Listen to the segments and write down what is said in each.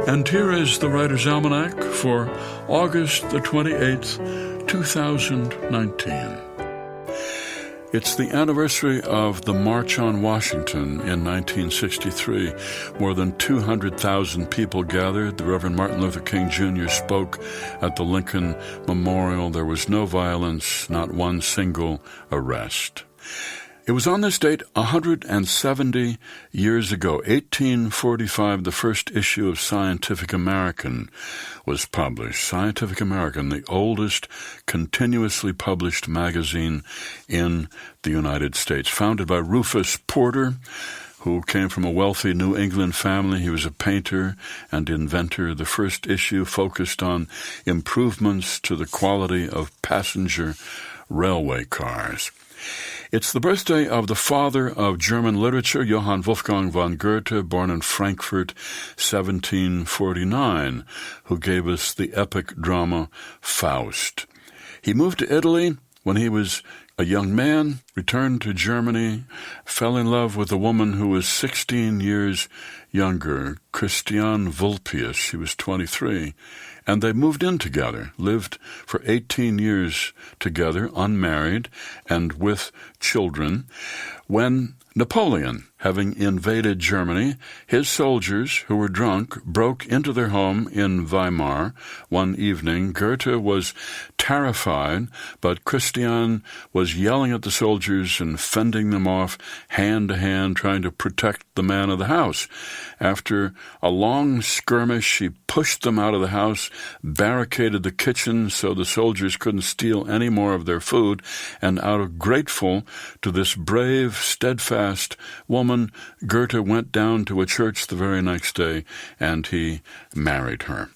And here is the Writer's Almanac for August the 28th, 2019. It's the anniversary of the March on Washington in 1963. More than 200,000 people gathered. The Reverend Martin Luther King Jr. spoke at the Lincoln Memorial. There was no violence, not one single arrest. It was on this date 170 years ago, 1845, the first issue of Scientific American was published. Scientific American, the oldest continuously published magazine in the United States, founded by Rufus Porter, who came from a wealthy New England family. He was a painter and inventor. The first issue focused on improvements to the quality of passenger railway cars. It's the birthday of the father of German literature, Johann Wolfgang von Goethe, born in Frankfurt, 1749, who gave us the epic drama Faust. He moved to Italy when he was a young man, returned to Germany, fell in love with a woman who was 16 years younger, Christiane Vulpius. She was 23. And they moved in together, lived for 18 years together, unmarried and with children. When Napoleon, having invaded Germany, his soldiers, who were drunk, broke into their home in Weimar one evening. Goethe was terrified, but Christiane was yelling at the soldiers and fending them off hand to hand, trying to protect the man of the house. After a long skirmish, she pushed them out of the house, barricaded the kitchen so the soldiers couldn't steal any more of their food, and grateful to this brave, steadfast woman, Goethe went down to a church the very next day, and he married her.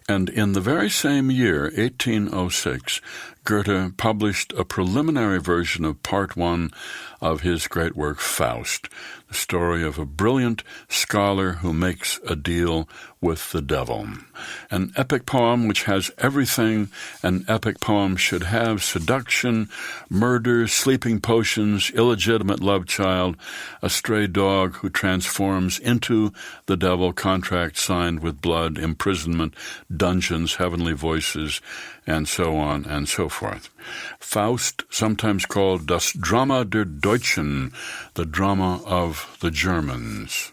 And in the very same year, 1806, Goethe published a preliminary version of Part 1 of his great work, Faust, the story of a brilliant scholar who makes a deal with the devil. An epic poem which has everything an epic poem should have: seduction, murder, sleeping potions, illegitimate love child, a stray dog who transforms into the devil, contract signed with blood, imprisonment, dungeons, heavenly voices, and so on and so forth. Faust, sometimes called Das Drama der Deutschen, the drama of the Germans.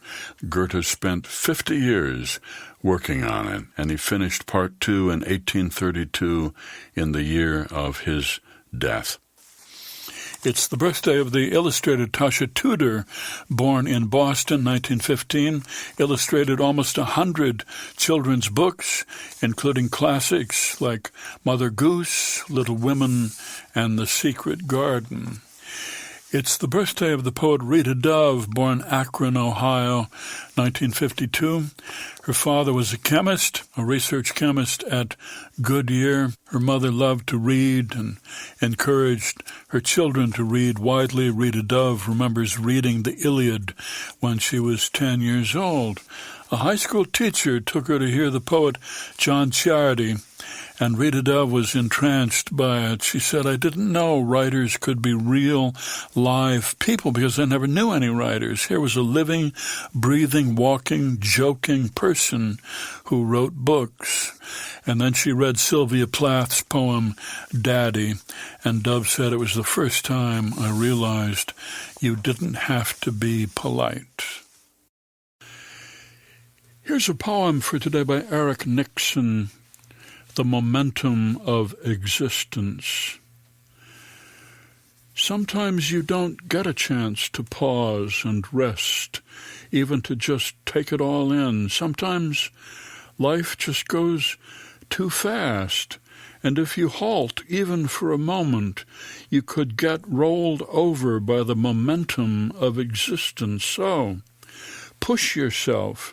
Goethe spent 50 years working on it, and he finished Part 2 in 1832 in the year of his death. It's the birthday of the illustrator Tasha Tudor, born in Boston, 1915, illustrated almost 100 children's books, including classics like Mother Goose, Little Women, and The Secret Garden. It's the birthday of the poet Rita Dove, born Akron, Ohio, 1952. Her father was a chemist, a research chemist at Goodyear. Her mother loved to read and encouraged her children to read widely. Rita Dove remembers reading the Iliad when she was 10 years old. A high school teacher took her to hear the poet John Ciardi, and Rita Dove was entranced by it. She said, "I didn't know writers could be real, live people because I never knew any writers. Here was a living, breathing, walking, joking person who wrote books." And then she read Sylvia Plath's poem, Daddy, and Dove said, "It was the first time I realized you didn't have to be polite." Here's a poem for today by Eric Nixon, The Momentum of Existence. Sometimes you don't get a chance to pause and rest, even to just take it all in. Sometimes life just goes too fast, and if you halt even for a moment, you could get rolled over by the momentum of existence. So, push yourself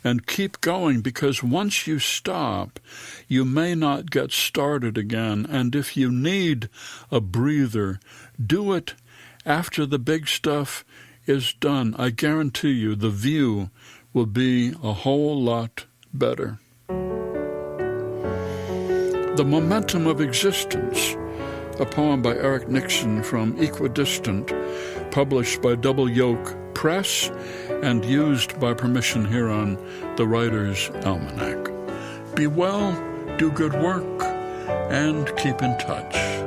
and keep going, because once you stop, you may not get started again. And if you need a breather, do it after the big stuff is done. I guarantee you the view will be a whole lot better. The Momentum of Existence, a poem by Eric Nixon from Equidistant, published by Double Yoke Press and used by permission here on the Writer's Almanac. Be well, do good work, and keep in touch.